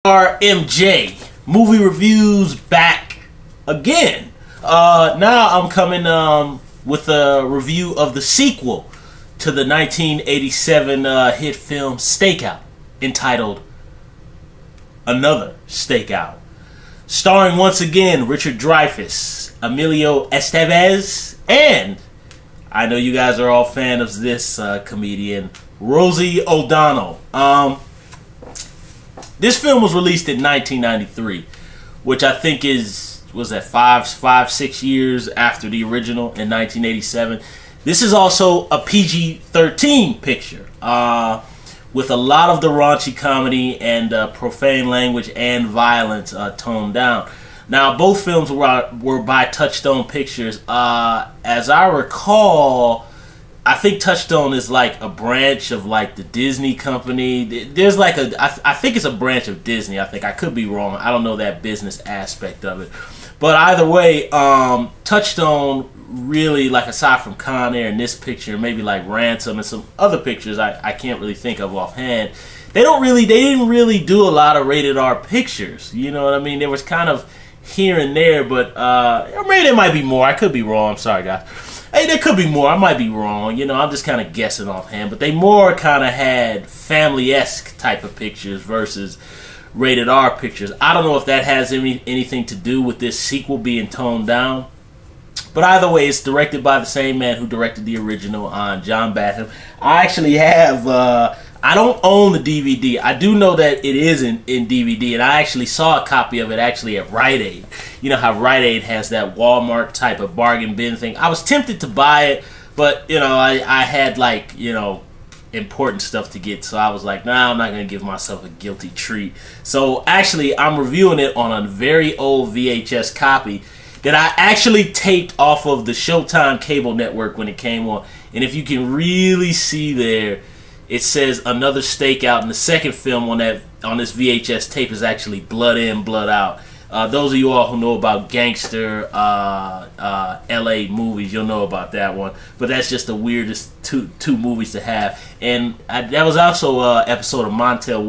MJ movie reviews back again. Now I'm coming with a review of the sequel to the 1987 hit film Stakeout, entitled Another Stakeout, starring once again Richard Dryfeuss, Emilio Estevez, and I know you guys are all fans of this comedian, Rosie O Donnelly. This film was released in 1993, which I think was that 6 years after the original in 1987. This is also a PG-13 picture, with a lot of the raunchy comedy and profane language and violence toned down. Now, both films were by Touchstone Pictures. As I recall, I think Touchstone is like a branch of like the Disney company. There's like I think it's a branch of Disney. I could be wrong. I don't know that business aspect of it. But either way, Touchstone really, like, aside from Con Air and this picture, maybe like Ransom and some other pictures I can't really think of offhand. They didn't really do a lot of rated R pictures. You know what I mean? There was kind of here and there, but maybe there might be more. I could be wrong. I'm sorry, guys. Hey, there could be more. I might be wrong. You know, I'm just kind of guessing offhand. But they more kind of had family-esque type of pictures versus rated R pictures. I don't know if that has anything to do with this sequel being toned down. But either way, it's directed by the same man who directed the original, John Badham. I actually have... I don't own the DVD. I do know that it is in DVD, and I actually saw a copy of it actually at Rite Aid. You know how Rite Aid has that Walmart type of bargain bin thing. I was tempted to buy it, but you know I had like important stuff to get, so I was like, nah, I'm not gonna give myself a guilty treat. So actually, I'm reviewing it on a very old VHS copy that I actually taped off of the Showtime cable network when it came on. And if you can really see there, it says Another Stakeout, and the second film on this VHS tape is actually Blood In, Blood Out. Those of you all who know about gangster LA movies, you'll know about that one. But that's just the weirdest two movies to have. And that was also an episode of Montel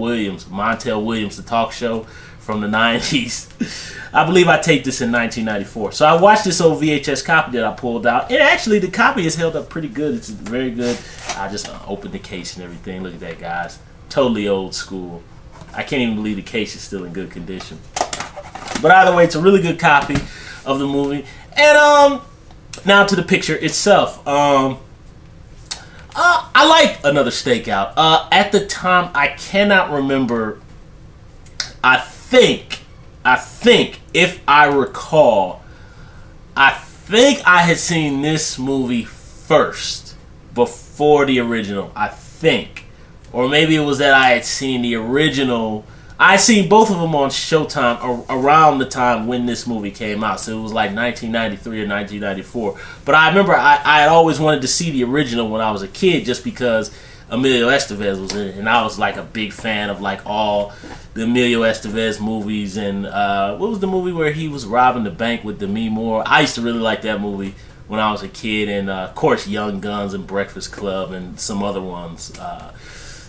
Williams, the talk show from the 90s. I believe I taped this in 1994. So I watched this old VHS copy that I pulled out. And actually, the copy is held up pretty good. It's very good. I just opened the case and everything. Look at that, guys. Totally old school. I can't even believe the case is still in good condition. But either way, it's a really good copy of the movie. And now to the picture itself. I like Another Stakeout. At the time, I cannot remember. I think, if I recall, I think I had seen this movie first before the original. I think. Or maybe it was that I had seen the original. I seen both of them on Showtime around the time when this movie came out. So it was like 1993 or 1994. But I remember I had always wanted to see the original when I was a kid, just because Emilio Estevez was in it, and I was like a big fan of like all the Emilio Estevez movies. And what was the movie where he was robbing the bank with Demi Moore? I used to really like that movie when I was a kid, and of course Young Guns and Breakfast Club and some other ones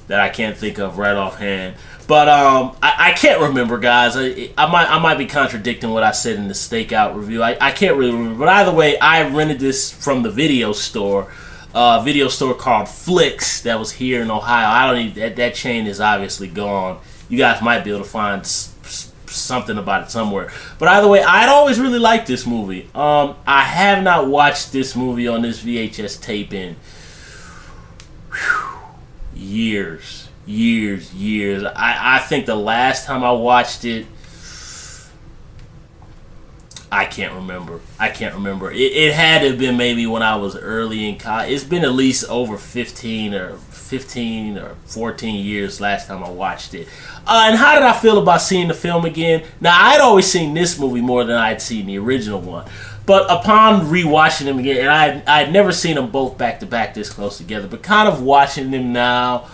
that I can't think of right offhand. But I can't remember, guys. I might be contradicting what I said in the Stakeout review. I can't really remember. But either way, I rented this from the video store called Flicks that was here in Ohio. I don't even, that chain is obviously gone. You guys might be able to find something about it somewhere. But either way, I'd always really liked this movie. I have not watched this movie on this VHS tape in years. I think the last time I watched it, I can't remember. It had to have been maybe when I was early in college. It's been at least over 15 or 14 years last time I watched it. And how did I feel about seeing the film again? Now, I'd always seen this movie more than I'd seen the original one. But upon rewatching them again, and I'd never seen them both back to back this close together, but kind of watching them now,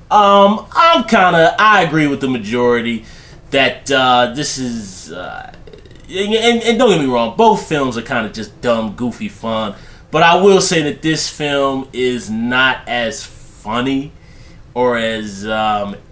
I agree with the majority that this is... And don't get me wrong, both films are kind of just dumb, goofy fun. But I will say that this film is not as funny or as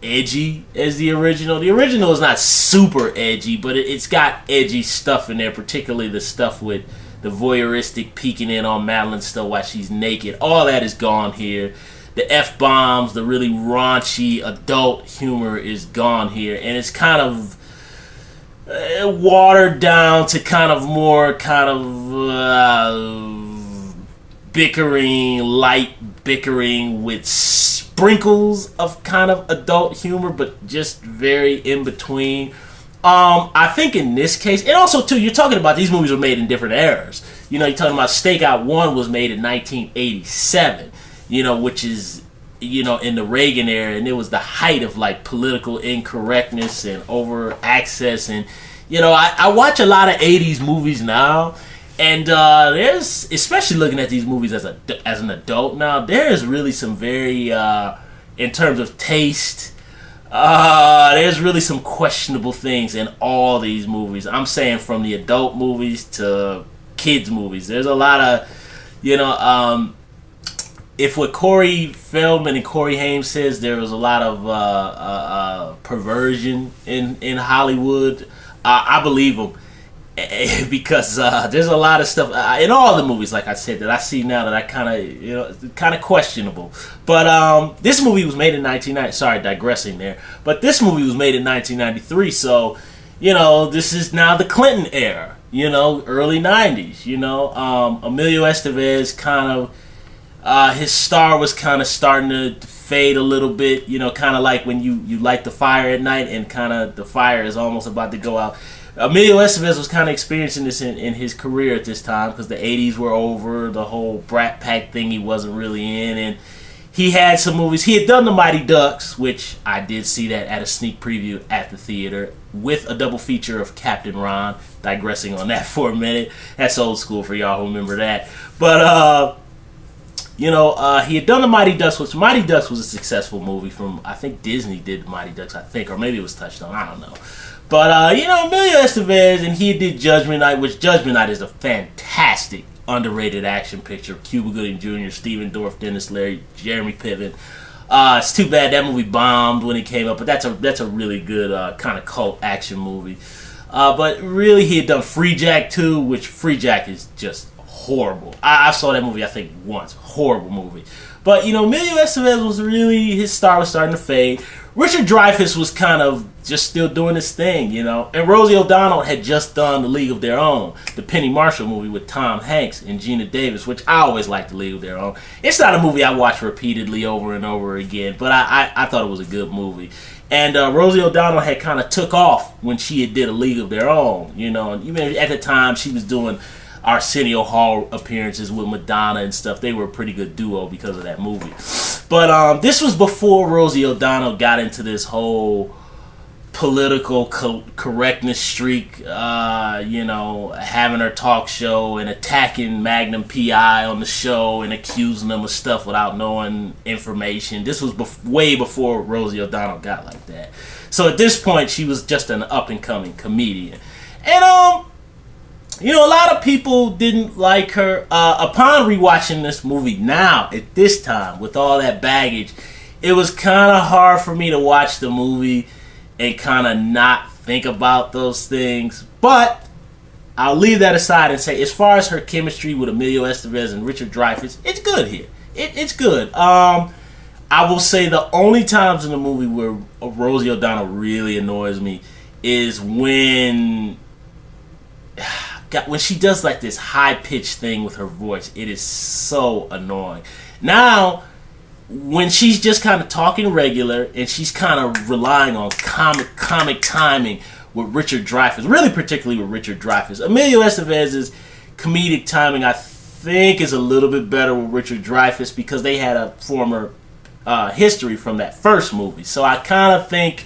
edgy as the original. The original is not super edgy, but it's got edgy stuff in there, particularly the stuff with the voyeuristic peeking in on Madeline Stowe while she's naked. All that is gone here. The F-bombs, the really raunchy adult humor is gone here. And it's kind of watered down to kind of more kind of bickering, light bickering with sprinkles of kind of adult humor, but just very in between. I think in this case, and also too, you're talking about these movies were made in different eras. You know, you're talking about Stakeout 1 was made in 1987, you know, which is, you know, in the Reagan era, and it was the height of like political incorrectness and over access. And, you know, I watch a lot of 80s movies now, and there's, especially looking at these movies as an adult now, there's really some very, in terms of taste, there's really some questionable things in all these movies. I'm saying from the adult movies to kids movies. There's a lot of, you know, if what Corey Feldman and Corey Haim says, there was a lot of perversion in Hollywood, I believe them. Because there's a lot of stuff in all the movies, like I said, that I see now that I kind of, you know, kind of questionable. But this movie was made in 1990. Sorry, digressing there. But this movie was made in 1993, so, you know, this is now the Clinton era. You know, early 90s. You know, Emilio Estevez kind of, his star was kind of starting to fade a little bit. You know, kind of like when you light the fire at night and kind of the fire is almost about to go out. Emilio Estevez was kind of experiencing this in his career at this time because the 80s were over, the whole Brat Pack thing he wasn't really in, and he had some movies. He had done The Mighty Ducks, which I did see that at a sneak preview at the theater, with a double feature of Captain Ron, digressing on that for a minute. That's old school for y'all who remember that. But, you know, he had done The Mighty Ducks, which Mighty Ducks was a successful movie from, I think Disney did The Mighty Ducks, I think, or maybe it was Touchstone, I don't know. But, you know, Emilio Estevez, and he did Judgment Night, which Judgment Night is a fantastic, underrated action picture. Cuba Gooding Jr., Stephen Dorff, Dennis Leary, Jeremy Piven. It's too bad that movie bombed when it came up, but that's a really good kind of cult action movie. But really, he had done Free Jack 2, which Free Jack is just horrible. I saw that movie, I think, once. Horrible movie. But, you know, Emilio Estevez was really, his star was starting to fade. Richard Dryfeuss was kind of just still doing his thing, you know. And Rosie O'Donnell had just done The League of Their Own, the Penny Marshall movie with Tom Hanks and Gina Davis, which I always liked The League of Their Own. It's not a movie I watch repeatedly over and over again, but I thought it was a good movie. And Rosie O'Donnell had kind of took off when she had did A League of Their Own, you know. And even at the time, she was doing Arsenio Hall appearances with Madonna and stuff. They were a pretty good duo because of that movie. But this was before Rosie O'Donnell got into this whole political correctness streak, you know, having her talk show and attacking Magnum P.I. on the show and accusing them of stuff without knowing information. This was way before Rosie O'Donnell got like that. So at this point, she was just an up-and-coming comedian. And, you know, a lot of people didn't like her. Upon rewatching this movie now, at this time, with all that baggage, it was kind of hard for me to watch the movie and kind of not think about those things. But I'll leave that aside and say, as far as her chemistry with Emilio Estevez and Richard Dryfeuss, it's good here. It's good. I will say the only times in the movie where Rosie O'Donnell really annoys me is when she does like this high-pitched thing with her voice. It is so annoying. Now, when she's just kind of talking regular and she's kind of relying on comic timing with Richard Dryfeuss, really particularly with Richard Dryfeuss. Emilio Estevez's comedic timing, I think, is a little bit better with Richard Dryfeuss because they had a former history from that first movie. So I kind of think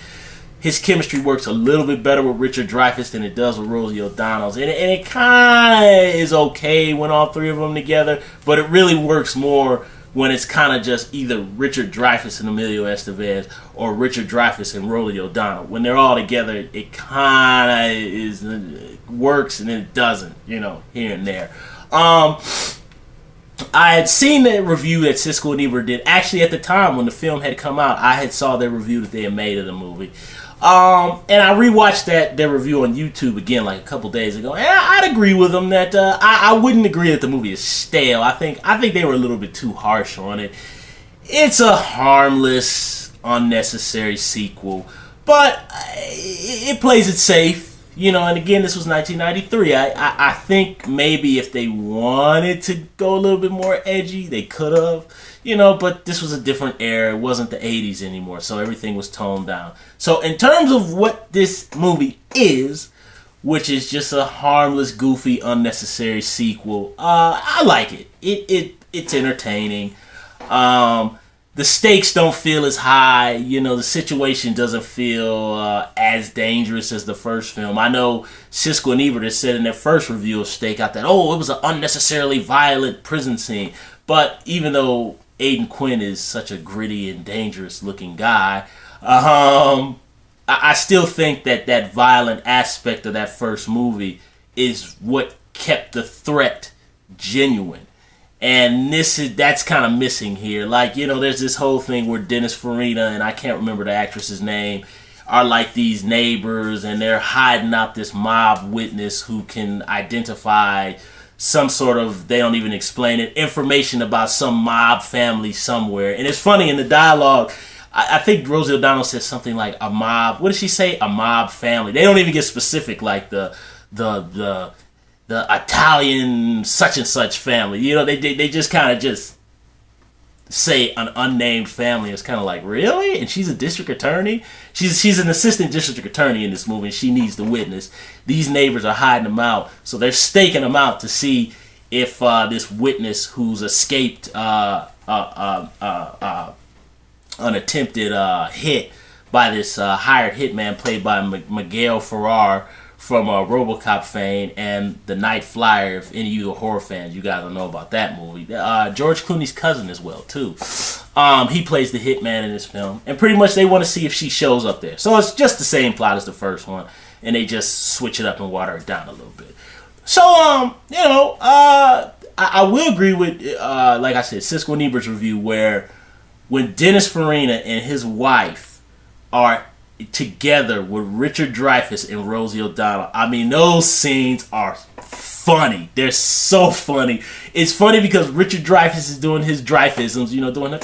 his chemistry works a little bit better with Richard Dryfeuss than it does with Rosie O'Donnell's. And it kind of is okay when all three of them together, but it really works more when it's kind of just either Richard Dryfeuss and Emilio Estevez or Richard Dryfeuss and Rosie O'Donnell. When they're all together, it kind of works and then it doesn't, you know, here and there. I had seen the review that Siskel and Ebert did. Actually, at the time when the film had come out, I had saw their review that they had made of the movie. And I rewatched their review on YouTube again like a couple days ago, and I'd agree with them that I wouldn't agree that the movie is stale. I think they were a little bit too harsh on it. It's a harmless, unnecessary sequel, but it plays it safe. And again, this was 1993. I think maybe if they wanted to go a little bit more edgy, they could have, but this was a different era. It wasn't the 80s anymore, so everything was toned down. So in terms of what this movie is, which is just a harmless, goofy, unnecessary sequel, I like it. It's entertaining. The stakes don't feel as high. The situation doesn't feel as dangerous as the first film. I know Siskel and Ebert said in their first review of Stakeout that, it was an unnecessarily violent prison scene. But even though Aidan Quinn is such a gritty and dangerous looking guy, I still think that violent aspect of that first movie is what kept the threat genuine. And that's kind of missing here. There's this whole thing where Dennis Farina, and I can't remember the actress's name, are like these neighbors, and they're hiding out this mob witness who can identify some sort of, they don't even explain it, information about some mob family somewhere. And it's funny in the dialogue, I think Rosie O'Donnell says something like a mob, what did she say? A mob family. They don't even get specific, like the Italian such and such family. They just kind of just say an unnamed family. It's kind of like, really? And she's a district attorney? She's an assistant district attorney in this movie, and she needs the witness. These neighbors are hiding them out, so they're staking them out to see if this witness who's escaped an attempted hit by this hired hitman played by Miguel Ferrer from RoboCop fame and The Night Flyer. If any of you are horror fans, you guys will know about that movie. George Clooney's cousin as well, too. He plays the hitman in this film. And pretty much they want to see if she shows up there. So it's just the same plot as the first one. And they just switch it up and water it down a little bit. So, I will agree with, like I said, Siskel and Ebert's review, where when Dennis Farina and his wife are together with Richard Dryfeuss and Rosie O'Donnell, I mean, those scenes are funny. They're so funny. It's funny because Richard Dryfeuss is doing his Dryfusisms, doing the,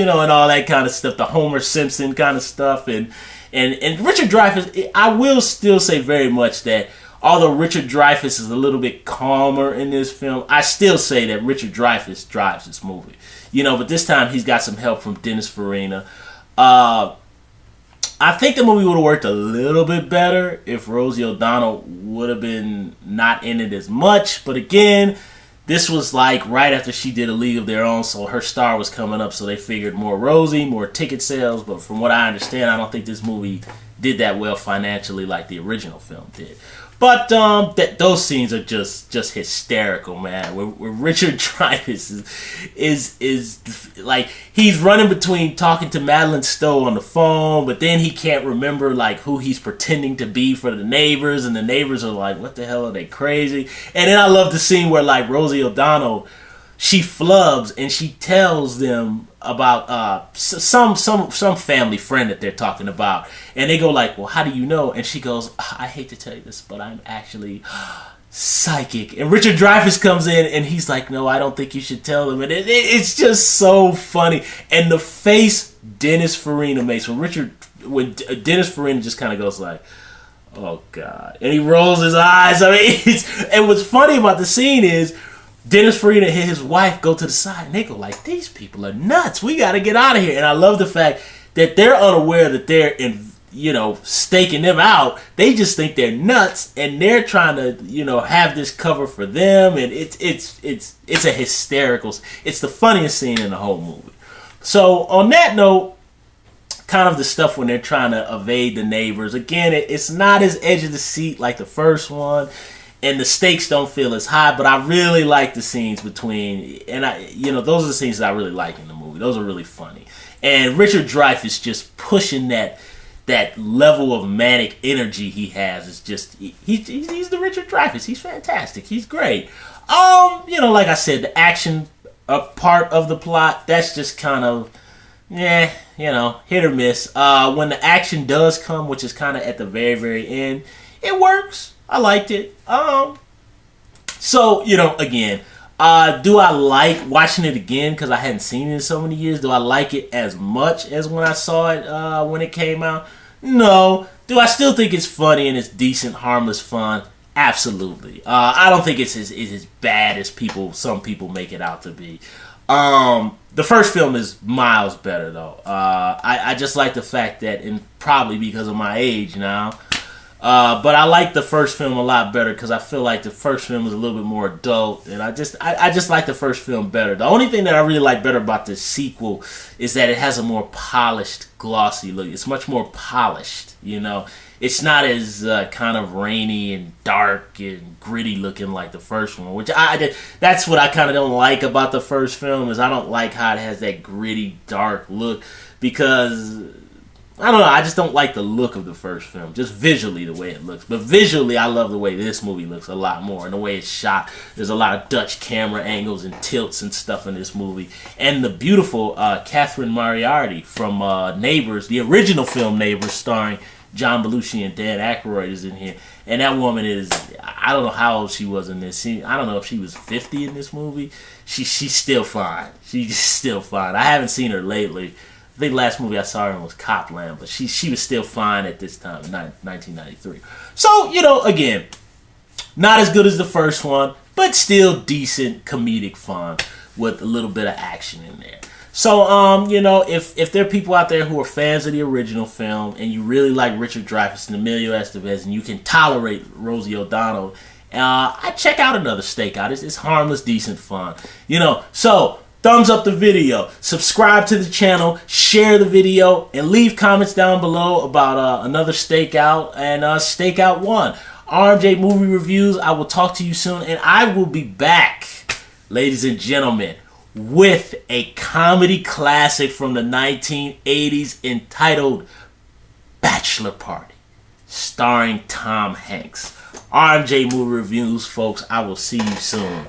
and all that kind of stuff, the Homer Simpson kind of stuff, and Richard Dryfeuss, I will still say very much that although Richard Dryfeuss is a little bit calmer in this film, I still say that Richard Dryfeuss drives this movie. But this time he's got some help from Dennis Farina. I think the movie would have worked a little bit better if Rosie O'Donnell would have been not in it as much. But again, this was like right after she did A League of Their Own, so her star was coming up, so they figured more Rosie, more ticket sales. But from what I understand, I don't think this movie did that well financially like the original film did. But those scenes are just hysterical, man. Where Richard Dryfeuss is like, he's running between talking to Madeline Stowe on the phone, but then he can't remember like who he's pretending to be for the neighbors, and the neighbors are like, what the hell, are they crazy? And then I love the scene where like Rosie O'Donnell, she flubs and she tells them about some family friend that they're talking about, and they go like, well, how do you know? And she goes, I hate to tell you this, but I'm actually psychic. And Richard Dryfeuss comes in and he's like, no, I don't think you should tell them. And it's just so funny. And the face Dennis Farina makes when Dennis Farina just kind of goes like, oh God, and he rolls his eyes. I mean, and what's funny about the scene is Dennis Farina and his wife go to the side and they go like, these people are nuts. We got to get out of here. And I love the fact that they're unaware that they're staking them out. They just think they're nuts, and they're trying to, have this cover for them. And it's a hysterical. It's the funniest scene in the whole movie. So on that note, kind of the stuff when they're trying to evade the neighbors. Again, it's not as edge of the seat like the first one. And the stakes don't feel as high, but I really like the scenes between, and those are the scenes that I really like in the movie. Those are really funny. And Richard Dryfeuss just pushing that that level of manic energy he has is just he's the Richard Dryfeuss. He's fantastic. He's great. Like I said, the action part of the plot, that's just kind of hit or miss. When the action does come, which is kind of at the very, very end, it works. I liked it. Again, do I like watching it again because I hadn't seen it in so many years? Do I like it as much as when I saw it when it came out? No. Do I still think it's funny and it's decent, harmless fun? Absolutely. I don't think it's as bad as some people make it out to be. The first film is miles better though. I just like the fact that, and probably because of my age now, but I like the first film a lot better because I feel like the first film was a little bit more adult, and I just like the first film better. The only thing that I really like better about the sequel is that it has a more polished, glossy look. It's much more polished, It's not as kind of rainy and dark and gritty looking like the first one, which that's what I kind of don't like about the first film, is I don't like how it has that gritty, dark look, because I don't know, I just don't like the look of the first film, just visually the way it looks. But visually, I love the way this movie looks a lot more, and the way it's shot. There's a lot of Dutch camera angles and tilts and stuff in this movie. And the beautiful Catherine Moriarty from Neighbors, the original film Neighbors, starring John Belushi and Dan Aykroyd, is in here. And that woman is, I don't know how old she was in this. I don't know if she was 50 in this movie. She's still fine. She's still fine. I haven't seen her lately. I think the last movie I saw her in was Copland, but she was still fine at this time, 1993. So, again, not as good as the first one, but still decent comedic fun with a little bit of action in there. So, if there are people out there who are fans of the original film and you really like Richard Dryfeuss and Emilio Estevez and you can tolerate Rosie O'Donnell, I check out another Stakeout. It's harmless, decent fun. So thumbs up the video, subscribe to the channel, share the video, and leave comments down below about another Stakeout and Stakeout 1. RMJ Movie Reviews, I will talk to you soon, and I will be back, ladies and gentlemen, with a comedy classic from the 1980s entitled Bachelor Party, starring Tom Hanks. RMJ Movie Reviews, folks, I will see you soon.